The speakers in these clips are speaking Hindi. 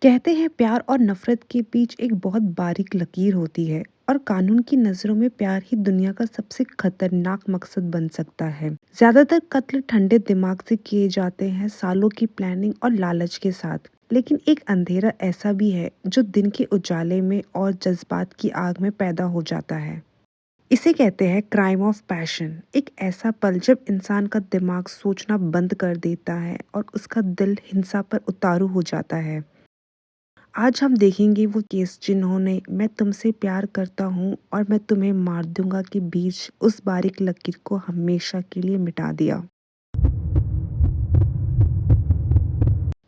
कहते हैं प्यार और नफरत के बीच एक बहुत बारीक लकीर होती है और कानून की नजरों में प्यार ही दुनिया का सबसे खतरनाक मकसद बन सकता है। ज्यादातर कत्ल ठंडे दिमाग से किए जाते हैं, सालों की प्लानिंग और लालच के साथ। लेकिन एक अंधेरा ऐसा भी है जो दिन के उजाले में और जज्बात की आग में पैदा हो जाता है। इसे कहते हैं क्राइम ऑफ पैशन। एक ऐसा पल जब इंसान का दिमाग सोचना बंद कर देता है और उसका दिल हिंसा पर उतारू हो जाता है। आज हम देखेंगे वो केस जिन्होंने मैं तुमसे प्यार करता हूँ और मैं तुम्हें मार दूंगा के बीच उस बारीक लकीर को हमेशा के लिए मिटा दिया।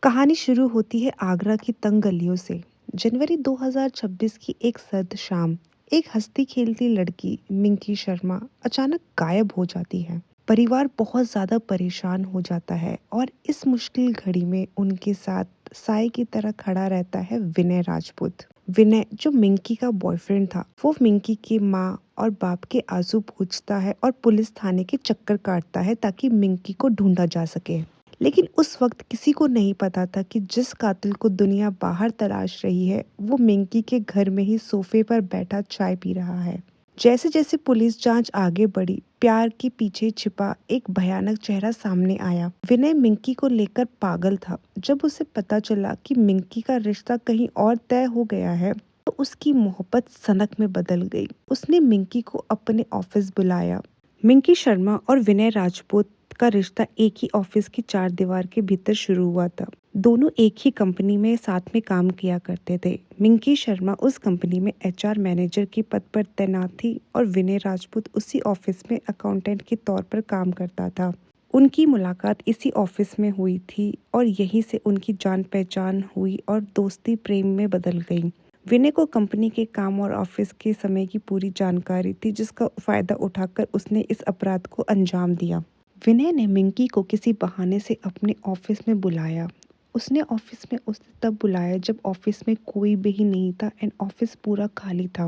कहानी शुरू होती है आगरा की तंग गलियों से। जनवरी 2026 की एक सर्द शाम, एक हंसती खेलती लड़की मिंकी शर्मा अचानक गायब हो जाती है। परिवार बहुत ज्यादा परेशान हो जाता है और इस मुश्किल घड़ी में उनके साथ साय की तरह खड़ा रहता है विनय राजपूत। विनय जो मिंकी का बॉयफ्रेंड था, वो मिंकी की माँ और बाप के आंसू पूछता है और पुलिस थाने के चक्कर काटता है ताकि मिंकी को ढूंढा जा सके। लेकिन उस वक्त किसी को नहीं पता था कि जिस कातिल को दुनिया बाहर तलाश रही है, वो मिंकी के घर में ही सोफे पर बैठा चाय पी रहा है। जैसे जैसे पुलिस जांच आगे बढ़ी, प्यार के पीछे छिपा एक भयानक चेहरा सामने आया। विनय मिंकी को लेकर पागल था। जब उसे पता चला कि मिंकी का रिश्ता कहीं और तय हो गया है, तो उसकी मोहब्बत सनक में बदल गई। उसने मिंकी को अपने ऑफिस बुलाया। मिंकी शर्मा और विनय राजपूत का रिश्ता एक ही ऑफिस की चार दीवार के भीतर शुरू हुआ था। दोनों एक ही कंपनी में साथ में काम किया करते थे। मिंकी शर्मा उस कंपनी में एचआर मैनेजर के पद पर तैनात थी और विनय राजपूत उसी ऑफिस में अकाउंटेंट के तौर पर काम करता था। उनकी मुलाकात इसी ऑफिस में हुई थी और यहीं से उनकी जान पहचान हुई और दोस्ती प्रेम में बदल गई। विनय को कंपनी के काम और ऑफिस के समय की पूरी जानकारी थी, जिसका फायदा उठाकर उसने इस अपराध को अंजाम दिया। विनय ने मिंकी को किसी बहाने से अपने ऑफिस में बुलाया। उसने ऑफिस में उसे तब बुलाया जब ऑफिस में कोई भी नहीं था एंड ऑफिस पूरा खाली था।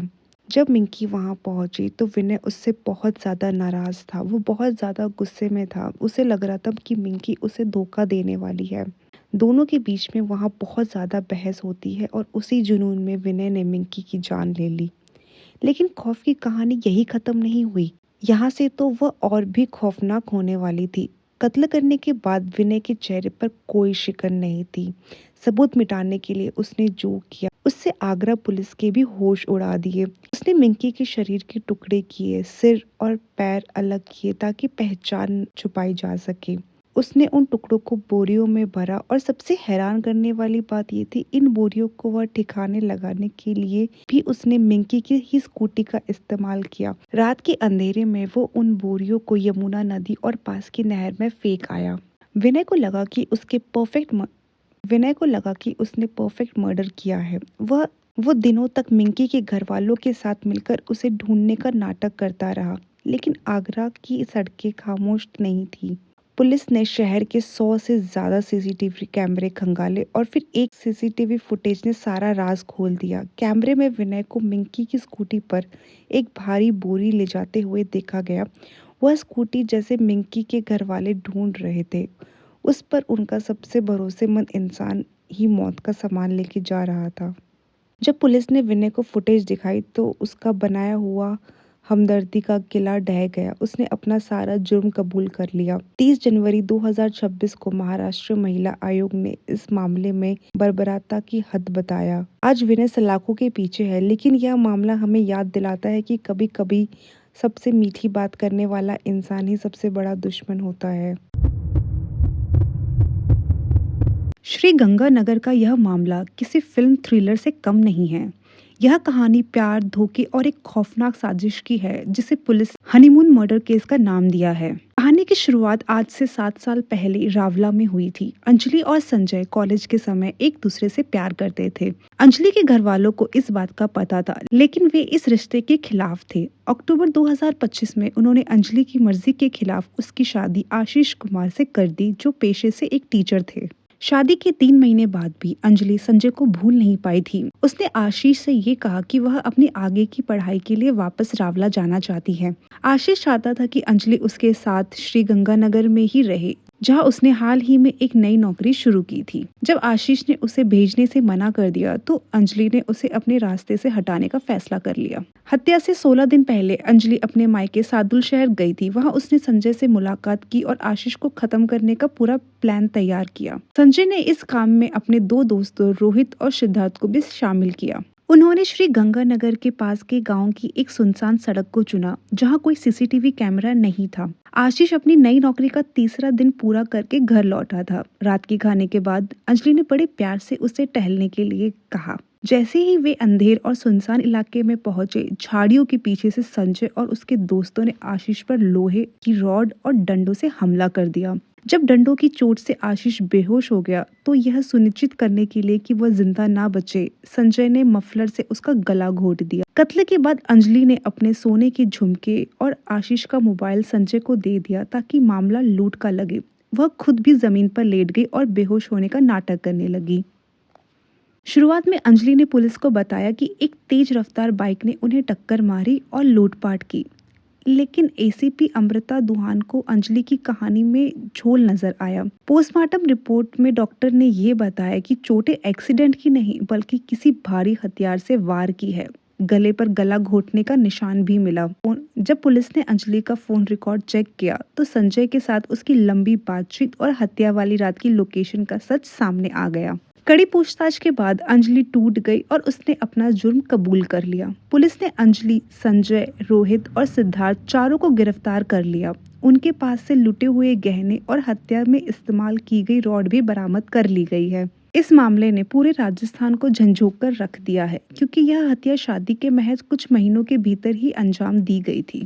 जब मिंकी वहां पहुंची तो विनय उससे बहुत ज्यादा नाराज था। वो बहुत ज्यादा गुस्से में था। उसे लग रहा था कि मिंकी उसे धोखा देने वाली है। दोनों के बीच में वहां बहुत ज्यादा बहस होती है और उसी जुनून में विनय ने मिंकी की जान ले ली। लेकिन खौफ की कहानी यही खत्म नहीं हुई। यहाँ से तो वह और भी खौफनाक होने वाली थी। कत्ल करने के बाद विनय के चेहरे पर कोई शिकन नहीं थी। सबूत मिटाने के लिए उसने जो किया, उससे आगरा पुलिस के भी होश उड़ा दिए। उसने मिंकी के शरीर के टुकड़े किए, सिर और पैर अलग किए ताकि पहचान छुपाई जा सके। उसने उन टुकड़ों को बोरियों में भरा और सबसे हैरान करने वाली बात ये थी, इन बोरियों को वह ठिकाने लगाने के लिए भी उसने मिंकी की ही स्कूटी का इस्तेमाल किया। रात के अंधेरे में वो उन बोरियों को यमुना नदी और पास की नहर में फेंक आया। विनय को लगा कि उसने परफेक्ट मर्डर किया है। वो दिनों तक मिंकी के घर वालों के साथ मिलकर उसे ढूंढने का नाटक करता रहा। लेकिन आगरा की सड़कें खामोश नहीं थी। पुलिस ने शहर के 100 से ज्यादा सीसीटीवी कैमरे खंगाले और फिर एक सीसीटीवी फुटेज ने सारा राज खोल दिया। कैमरे में विनय को मिंकी की स्कूटी पर एक भारी बोरी ले जाते हुए देखा गया। वह स्कूटी जैसे मिंकी के घर वाले ढूंढ रहे थे, उस पर उनका सबसे भरोसेमंद इंसान ही मौत का सामान लेके जा रहा था। जब पुलिस ने विनय को फुटेज दिखाई तो उसका बनाया हुआ हमदर्दी का किला ढह गया। उसने अपना सारा जुर्म कबूल कर लिया। 30 जनवरी 2026 को महाराष्ट्र महिला आयोग ने इस मामले में बर्बरता की हद बताया। आज विनय सलाखों के पीछे है, लेकिन यह मामला हमें याद दिलाता है कि कभी कभी सबसे मीठी बात करने वाला इंसान ही सबसे बड़ा दुश्मन होता है। श्री गंगानगर का यह मामला किसी फिल्म थ्रिलर से कम नहीं है। यह कहानी प्यार, धोखे और एक खौफनाक साजिश की है, जिसे पुलिस हनीमून मर्डर केस का नाम दिया है। कहानी की शुरुआत आज से 7 साल पहले रावला में हुई थी। अंजलि और संजय कॉलेज के समय एक दूसरे से प्यार करते थे। अंजलि के घर वालों को इस बात का पता था, लेकिन वे इस रिश्ते के खिलाफ थे। अक्टूबर 2025 में उन्होंने अंजलि की मर्जी के खिलाफ उसकी शादी आशीष कुमार से कर दी, जो पेशे से एक टीचर थे। शादी के 3 महीने बाद भी अंजलि संजय को भूल नहीं पाई थी। उसने आशीष से ये कहा कि वह अपनी आगे की पढ़ाई के लिए वापस रावला जाना चाहती है। आशीष चाहता था कि अंजलि उसके साथ श्री गंगानगर में ही रहे, जहां उसने हाल ही में एक नई नौकरी शुरू की थी। जब आशीष ने उसे भेजने से मना कर दिया तो अंजलि ने उसे अपने रास्ते से हटाने का फैसला कर लिया। हत्या से 16 दिन पहले अंजलि अपने मायके सादुल शहर गई थी। वहां उसने संजय से मुलाकात की और आशीष को खत्म करने का पूरा प्लान तैयार किया। संजय ने इस काम में अपने दो दोस्तों रोहित और सिद्धार्थ को भी शामिल किया। उन्होंने श्री गंगानगर के पास के गांव की एक सुनसान सड़क को चुना जहां कोई सीसीटीवी कैमरा नहीं था। आशीष अपनी नई नौकरी का तीसरा दिन पूरा करके घर लौटा था। रात के खाने के बाद अंजलि ने बड़े प्यार से उसे टहलने के लिए कहा। जैसे ही वे अंधेर और सुनसान इलाके में पहुंचे, झाड़ियों के पीछे से संजय और उसके दोस्तों ने आशीष पर लोहे की रॉड और डंडों से हमला कर दिया। जब डंडों की चोट से आशीष बेहोश हो गया तो यह सुनिश्चित करने के लिए कि वह जिंदा ना बचे, संजय ने मफलर से उसका गला घोट दिया। कत्ल के बाद अंजलि ने अपने सोने के झुमके और आशीष का मोबाइल संजय को दे दिया ताकि मामला लूट का लगे। वह खुद भी जमीन पर लेट गई और बेहोश होने का नाटक करने लगी। शुरुआत में अंजलि ने पुलिस को बताया कि एक तेज रफ्तार बाइक ने उन्हें टक्कर मारी और लूटपाट की, लेकिन एसीपी अमृता दुहान को अंजलि की कहानी में झोल नजर आया। पोस्टमार्टम रिपोर्ट में डॉक्टर ने ये बताया कि चोटें एक्सीडेंट की नहीं बल्कि किसी भारी हथियार से वार की है। गले पर गला घोटने का निशान भी मिला। जब पुलिस ने अंजलि का फोन रिकॉर्ड चेक किया तो संजय के साथ उसकी लंबी बातचीत और हत्या वाली रात की लोकेशन का सच सामने आ गया। कड़ी पूछताछ के बाद अंजलि टूट गई और उसने अपना जुर्म कबूल कर लिया। पुलिस ने अंजलि, संजय, रोहित और सिद्धार्थ चारों को गिरफ्तार कर लिया। उनके पास से लुटे हुए गहने और हत्या में इस्तेमाल की गई रॉड भी बरामद कर ली गई है। इस मामले ने पूरे राजस्थान को झंझोक कर रख दिया है क्योंकि यह हत्या शादी के महज कुछ महीनों के भीतर ही अंजाम दी गई थी।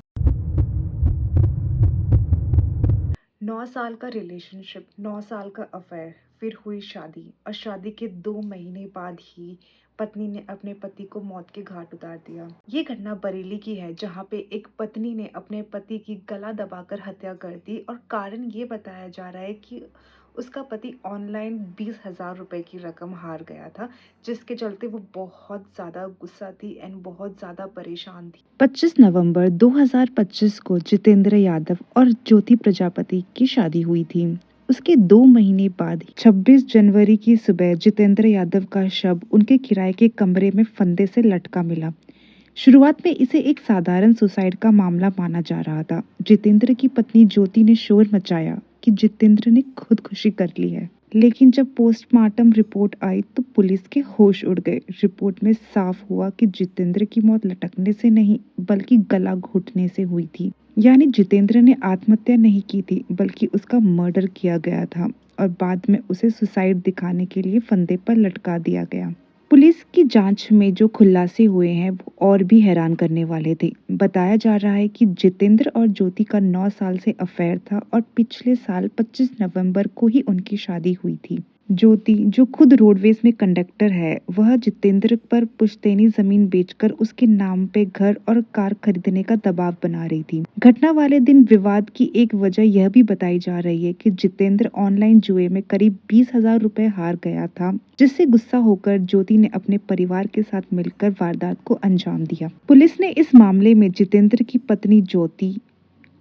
9 साल का रिलेशनशिप, 9 साल का अफेयर, फिर हुई शादी और शादी के 2 महीने बाद ही पत्नी ने अपने पति को मौत के घाट उतार दिया। ये घटना बरेली की है जहां पे एक पत्नी ने अपने पति की गला दबाकर हत्या कर दी और कारण ये बताया जा रहा है कि उसका पति ऑनलाइन 20,000 रुपए की रकम हार गया था, जिसके चलते वो बहुत ज्यादा गुस्सा थी एंड बहुत ज्यादा परेशान थी। 25 नवंबर 2025 को जितेंद्र यादव और ज्योति प्रजापति की शादी हुई थी। उसके 2 महीने बाद 26 जनवरी की सुबह जितेंद्र यादव का शव उनके किराए के कमरे में फंदे से लटका मिला। शुरुआत में इसे एक साधारण सुसाइड का मामला माना जा रहा था। जितेंद्र की पत्नी ज्योति ने शोर मचाया कि जितेंद्र ने खुदकुशी कर ली है, लेकिन जब पोस्टमार्टम रिपोर्ट आई तो पुलिस के होश उड़ गए। रिपोर्ट में साफ हुआ कि जितेंद्र की मौत लटकने से नहीं बल्कि गला घोटने से हुई थी। यानी जितेंद्र ने आत्महत्या नहीं की थी बल्कि उसका मर्डर किया गया था और बाद में उसे सुसाइड दिखाने के लिए फंदे पर लटका दिया गया। पुलिस की जांच में जो खुलासे हुए हैं वो और भी हैरान करने वाले थे। बताया जा रहा है कि जितेंद्र और ज्योति का 9 साल से अफेयर था और पिछले साल 25 नवंबर को ही उनकी शादी हुई थी। ज्योति, जो खुद रोडवेज में कंडक्टर है, वह जितेंद्र पर पुश्तैनी जमीन बेचकर उसके नाम पे घर और कार खरीदने का दबाव बना रही थी। घटना वाले दिन विवाद की एक वजह यह भी बताई जा रही है कि जितेंद्र ऑनलाइन जुए में करीब 20,000 रुपए हार गया था, जिससे गुस्सा होकर ज्योति ने अपने परिवार के साथ मिलकर वारदात को अंजाम दिया। पुलिस ने इस मामले में जितेंद्र की पत्नी ज्योति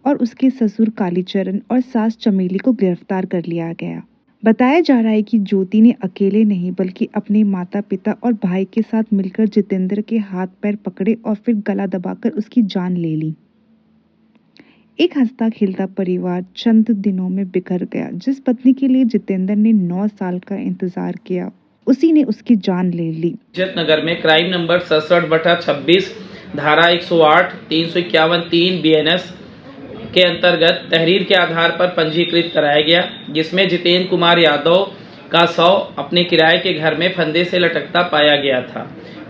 और उसके ससुर कालीचरण और सास चमेली को गिरफ्तार कर लिया गया। बताया जा रहा है कि ज्योति ने अकेले नहीं बल्कि अपने माता पिता और भाई के साथ मिलकर जितेंद्र के हाथ पैर पकड़े और फिर गला दबाकर उसकी जान ले ली। एक हंसता खेलता परिवार चंद दिनों में बिखर गया। जिस पत्नी के लिए जितेंद्र ने 9 साल का इंतजार किया, उसी ने उसकी जान ले ली। नगर में क्राइम नंबर 67/26 धारा 108 351 BNS के अंतर्गत तहरीर के आधार पर पंजीकृत कराया गया, जिसमें जितेंद्र कुमार यादव का शव अपने किराए के घर में फंदे से लटकता पाया गया था,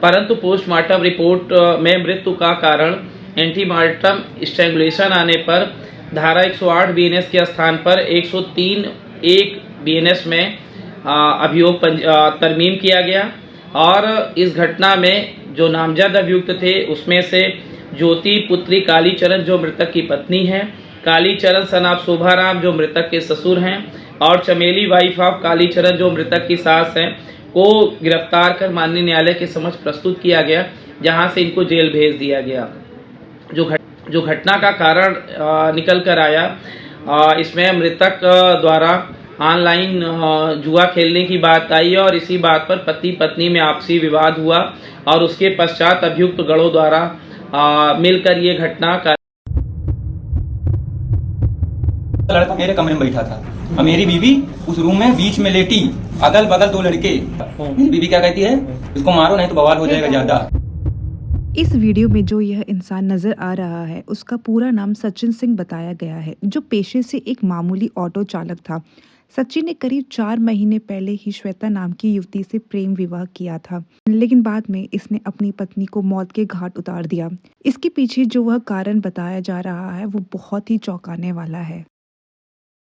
परंतु पोस्टमार्टम रिपोर्ट में मृत्यु का कारण एंटीमार्टम स्ट्रैंगुलेशन आने पर धारा 108 BNS के स्थान पर 103(1) BNS में अभियोग तरमीम किया गया और इस घटना में जो नामजद अभियुक्त थे उसमें से ज्योति पुत्री कालीचरण जो मृतक की पत्नी है, कालीचरण सन ऑफ शोभाराम जो मृतक के ससुर हैं और चमेली वाइफ ऑफ कालीचरण जो मृतक की सास हैं को गिरफ्तार कर माननीय न्यायालय के समक्ष प्रस्तुत किया गया, जहां से इनको जेल भेज दिया गया। जो घटना का कारण निकल कर आया इसमें मृतक द्वारा ऑनलाइन जुआ खेलने की बात आई और इसी बात पर पति पत्नी में आपसी विवाद हुआ और उसके पश्चात अभियुक्त गणों द्वारा मिलकर ये घटना लड़का मेरे कमरे में बैठा था और मेरी बीवी उस रूम में बीच में लेटी, अगल बगल 2 लड़के। मेरी बीवी क्या कहती है, इसको मारो नहीं तो बवाल हो जाएगा ज्यादा। इस वीडियो में जो यह इंसान नजर आ रहा है उसका पूरा नाम सचिन सिंह बताया गया है, जो पेशे से एक मामूली ऑटो चालक था। सचिन ने करीब 4 महीने पहले ही श्वेता नाम की युवती से प्रेम विवाह किया था, लेकिन बाद में इसने अपनी पत्नी को मौत के घाट उतार दिया। इसके पीछे जो वह कारण बताया जा रहा है वो बहुत ही चौंकाने वाला है।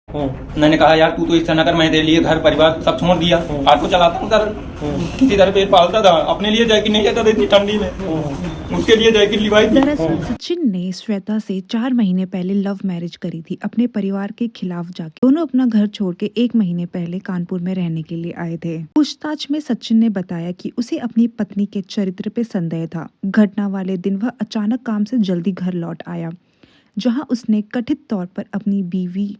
मैंने कहा यार तू तो इस तरह कर, मैं तेरे लिए घर परिवार सब छोड़ दिया, ऑटो चलाता हूँ सर, किसी तरह पेट पालता था, अपने लिए जैकेट नहीं लेता था इतनी ठंडी में, उसके लिए जैकेट लिवाई थी। दरअसल सचिन ने श्वेता से 4 महीने पहले लव मैरिज करी थी अपने परिवार के खिलाफ जाके। दोनों अपना घर छोड़ के 1 महीने पहले कानपुर में रहने के लिए आए थे। पूछताछ में सचिन ने बताया कि उसे अपनी पत्नी के चरित्र पे संदेह था। घटना वाले दिन वह अचानक काम से जल्दी घर लौट आया, जहाँ उसने कथित तौर पर अपनी बीवी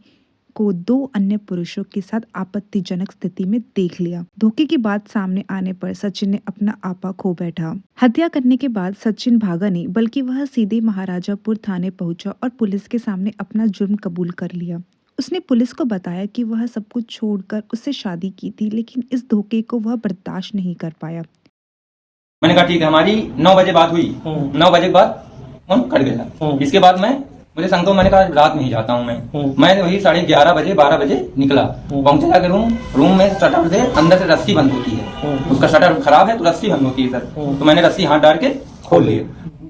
को 2 अन्य पुरुषों के साथ आपत्तिजनक स्थिति में देख लिया। धोखे की बात सामने आने पर सचिन ने अपना आपा खो बैठा। हत्या करने के बाद सचिन भागा नहीं, बल्कि वह सीधे महाराजापुर थाने पहुंचा और पुलिस के सामने अपना जुर्म कबूल कर लिया। उसने पुलिस को बताया कि वह सब कुछ छोड़कर उससे शादी की थी, लेकिन इस धोखे को वह बर्दाश्त नहीं कर पाया। मैंने कहा ठीक है, हमारी 9 बजे बात हुई, 9 बजे के बाद फोन कट गया। इसके बाद मुझे संतो, मैंने कहा रात में ही जाता हूँ मैं वही 11:30 बजे 12 बजे निकला, पहुंचे जाके रूम में शटर से अंदर से रस्सी बंद होती है, उसका शटर खराब है तो रस्सी बंद होती है सर, तो मैंने रस्सी हाथ डाल के खोल लिए।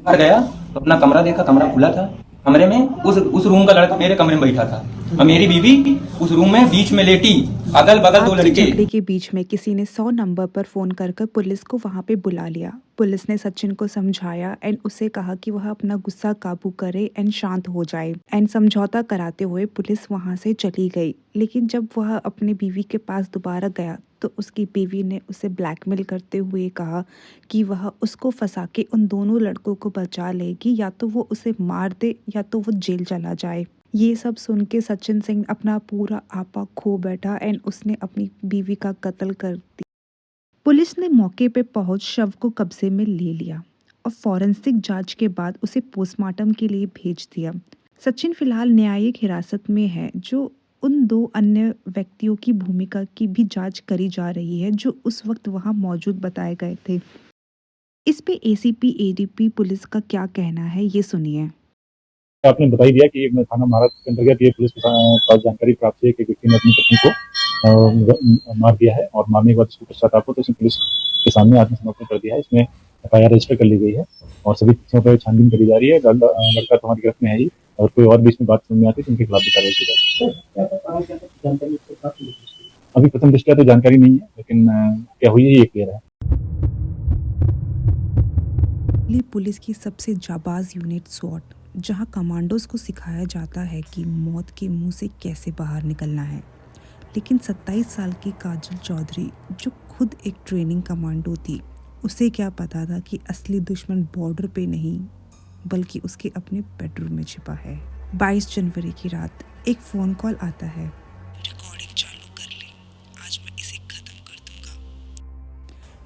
घर गया तो अपना कमरा देखा, कमरा खुला था। कमरे में उस रूम का लड़का मेरे कमरे में बैठा था और मेरी बीवी उस रूम में बीच में लेटी, अगल बगल 2 लड़के। झगड़े के बीच में किसी ने 100 नंबर पर फोन कर पुलिस को वहां पे बुला लिया। पुलिस ने सचिन को समझाया एंड उसे कहा कि वह अपना गुस्सा काबू करे एंड शांत हो जाए एंड समझौता कराते हुए पुलिस वहां से चली गई। लेकिन जब वह अपने बीवी के पास दोबारा गया तो उसकी बीवी ने उसे ब्लैकमेल करते हुए कहा कि वह उसको फंसा के उन दोनों लड़कों को बचा लेगी, या तो वो उसे मार दे या तो वो जेल चला जाए। ये सब सुन के सचिन सिंह अपना पूरा आपा खो बैठा एंड उसने अपनी बीवी का कत्ल कर दिया। पुलिस ने मौके पे पहुंच शव को कब्जे में ले लिया और फॉरेंसिक जांच के बाद उसे पोस्टमार्टम के लिए भेज दिया। सचिन फिलहाल न्यायिक हिरासत में है, जो उन 2 अन्य व्यक्तियों की भूमिका की भी जांच करी जा रही है, जो उस वक्त वहां मौजूद बताए गए थे। इस पे एसीपी एडीपी पुलिस का क्या कहना है, ये सुनिए। आपने बता ही दिया कि एक थाना महाराष्ट्र के अंतर्गत ये पुलिस के पास जानकारी प्राप्त है कि व्यक्ति ने अपनी पत्नी को मार दिया है और मारने के बाद उसको पश्चाताप को तो उसने पुलिस के सामने आत्मसमर्पण कर दिया है। इसमें एफआईआर रजिस्टर कर ली गई है और सभी तथ्यों पर छानबीन करी जा रही है। लड़का तो हमारी गिरफ्त में है ही, और कोई और भी इसमें बात सुनने आती है तो उनके खिलाफ भी कार्रवाई की जाए। अभी प्रथम दृष्टया तो जानकारी नहीं है, लेकिन क्या हुई है ये क्लियर है। पुलिस की सबसे जाबाज यूनिट स्वॉट, जहां कमांडोज को सिखाया जाता है कि मौत के मुंह से कैसे बाहर निकलना है। लेकिन 27 साल की काजल चौधरी, जो खुद एक ट्रेनिंग कमांडो थी, उसे क्या पता था कि असली दुश्मन बॉर्डर पे नहीं बल्कि उसके अपने बेडरूम में छिपा है। 22 जनवरी की रात एक फ़ोन कॉल आता है। रिकॉर्डिंग चालू कर ले, आज मैं इसे खत्म कर दूंगा।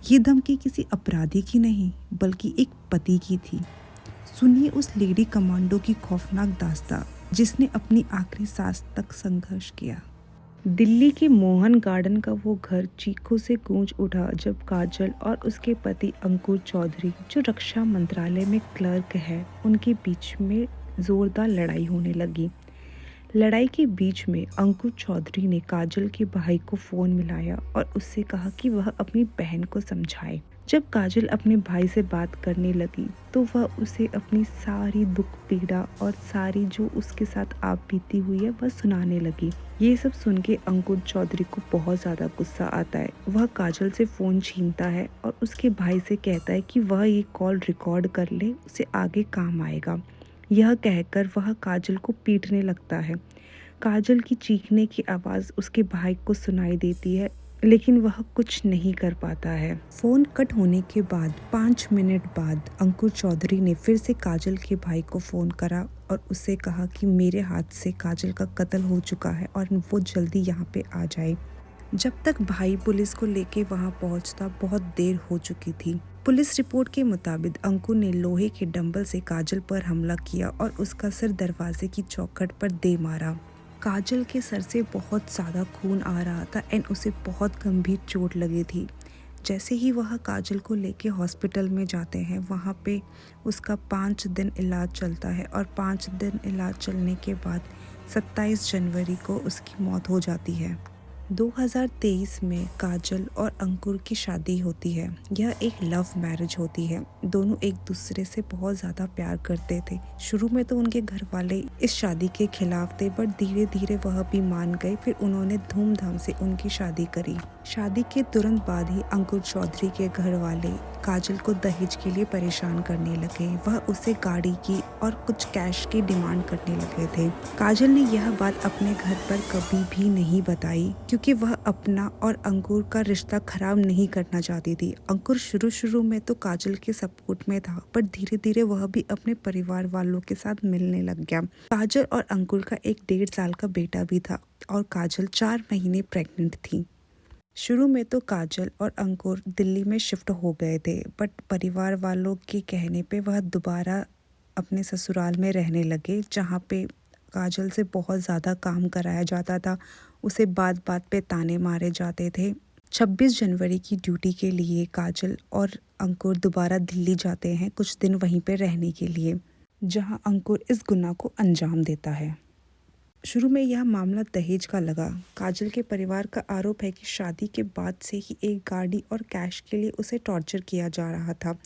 ये धमकी किसी अपराधी की नहीं बल्कि एक पति की थी। सुनिए उस लेडी कमांडो की खौफनाक दास्तां, जिसने अपनी आखिरी सांस तक संघर्ष किया। दिल्ली के मोहन गार्डन का वो घर चीखों से गूंज उठा जब काजल और उसके पति अंकुर चौधरी, जो रक्षा मंत्रालय में क्लर्क है, उनके बीच में जोरदार लड़ाई होने लगी। लड़ाई के बीच में अंकुर चौधरी ने काजल के भाई को फ़ोन मिलाया और उससे कहा कि वह अपनी बहन को समझाए। जब काजल अपने भाई से बात करने लगी तो वह उसे अपनी सारी दुख पीड़ा और सारी जो उसके साथ आप बीती हुई है वह सुनाने लगी। ये सब सुन के अंकुर चौधरी को बहुत ज़्यादा गुस्सा आता है। वह काजल से फ़ोन छीनता है और उसके भाई से कहता है कि वह ये कॉल रिकॉर्ड कर ले, उसे आगे काम आएगा। यह कहकर वह काजल को पीटने लगता है। काजल की चीखने की आवाज़ उसके भाई को सुनाई देती है, लेकिन वह कुछ नहीं कर पाता है। फ़ोन कट होने के बाद 5 मिनट बाद अंकुर चौधरी ने फिर से काजल के भाई को फ़ोन करा और उससे कहा कि मेरे हाथ से काजल का कत्ल हो चुका है और वो जल्दी यहाँ पे आ जाए। जब तक भाई पुलिस को लेके वहाँ पहुँचता बहुत देर हो चुकी थी। पुलिस रिपोर्ट के मुताबिक अंकुर ने लोहे के डंबल से काजल पर हमला किया और उसका सिर दरवाजे की चौखट पर दे मारा। काजल के सर से बहुत ज़्यादा खून आ रहा था एंड उसे बहुत गंभीर चोट लगी थी। जैसे ही वह काजल को लेके हॉस्पिटल में जाते हैं, वहाँ पे उसका 5 दिन इलाज चलता है और 5 दिन इलाज चलने के बाद 27 जनवरी को उसकी मौत हो जाती है। 2023 में काजल और अंकुर की शादी होती है। यह एक लव मैरिज होती है। दोनों एक दूसरे से बहुत ज़्यादा प्यार करते थे। शुरू में तो उनके घर वाले इस शादी के खिलाफ थे, बट धीरे धीरे वह भी मान गए। फिर उन्होंने धूमधाम से उनकी शादी करी। शादी के तुरंत बाद ही अंकुर चौधरी के घर वाले काजल को दहेज के लिए परेशान करने लगे। वह उसे गाड़ी की और कुछ कैश की डिमांड करने लगे थे। काजल ने यह बात अपने घर पर कभी भी नहीं बताई, क्योंकि वह अपना और अंकुर का रिश्ता खराब नहीं करना चाहती थी। अंकुर शुरू में तो काजल के सपोर्ट में था, पर धीरे धीरे वह भी अपने परिवार वालों के साथ मिलने लग गया। काजल और अंकुर का एक 1.5 साल का बेटा भी था और काजल 4 महीने प्रेग्नेंट थी। शुरू में तो काजल और अंकुर दिल्ली में शिफ्ट हो गए थे, बट परिवार वालों के कहने पे वह दोबारा अपने ससुराल में रहने लगे, जहाँ पे काजल से बहुत ज़्यादा काम कराया जाता था। उसे बात बात पे ताने मारे जाते थे। 26 जनवरी की ड्यूटी के लिए काजल और अंकुर दोबारा दिल्ली जाते हैं कुछ दिन वहीं पे रहने के लिए, जहाँ अंकुर इस गुनाह को अंजाम देता है। शुरू में यह मामला दहेज का लगा। काजल के परिवार का आरोप है कि शादी के बाद से ही एक गाड़ी और कैश के लिए उसे टॉर्चर किया जा रहा था।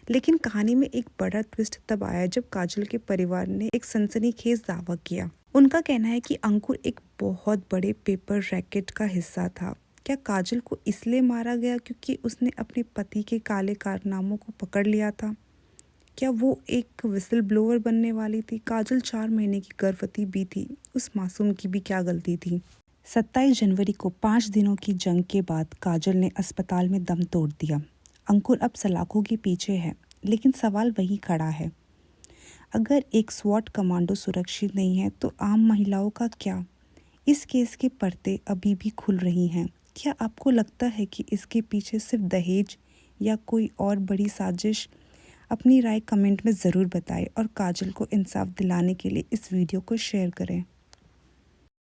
लेकिन कहानी में एक बड़ा ट्विस्ट तब आया जब काजल के परिवार ने एक सनसनीखेज दावा किया। उनका कहना है कि अंकुर एक बहुत बड़े पेपर रैकेट का हिस्सा था। क्या काजल को इसलिए मारा गया क्योंकि उसने अपने पति के काले कारनामों को पकड़ लिया था? क्या वो एक विसल ब्लोअर बनने वाली थी? काजल 4 महीने की गर्भवती भी थी। उस मासूम की भी क्या गलती थी? 27 जनवरी को 5 दिनों की जंग के बाद काजल ने अस्पताल में दम तोड़ दिया। अंकुर अब सलाखों के पीछे है, लेकिन सवाल वही खड़ा है। अगर एक स्वॉट कमांडो सुरक्षित नहीं है तो आम महिलाओं का क्या? इस केस के पर्दे अभी भी खुल रही हैं। क्या आपको लगता है कि इसके पीछे सिर्फ दहेज या कोई और बड़ी साजिश? अपनी राय कमेंट में ज़रूर बताएं और काजल को इंसाफ दिलाने के लिए इस वीडियो को शेयर करें।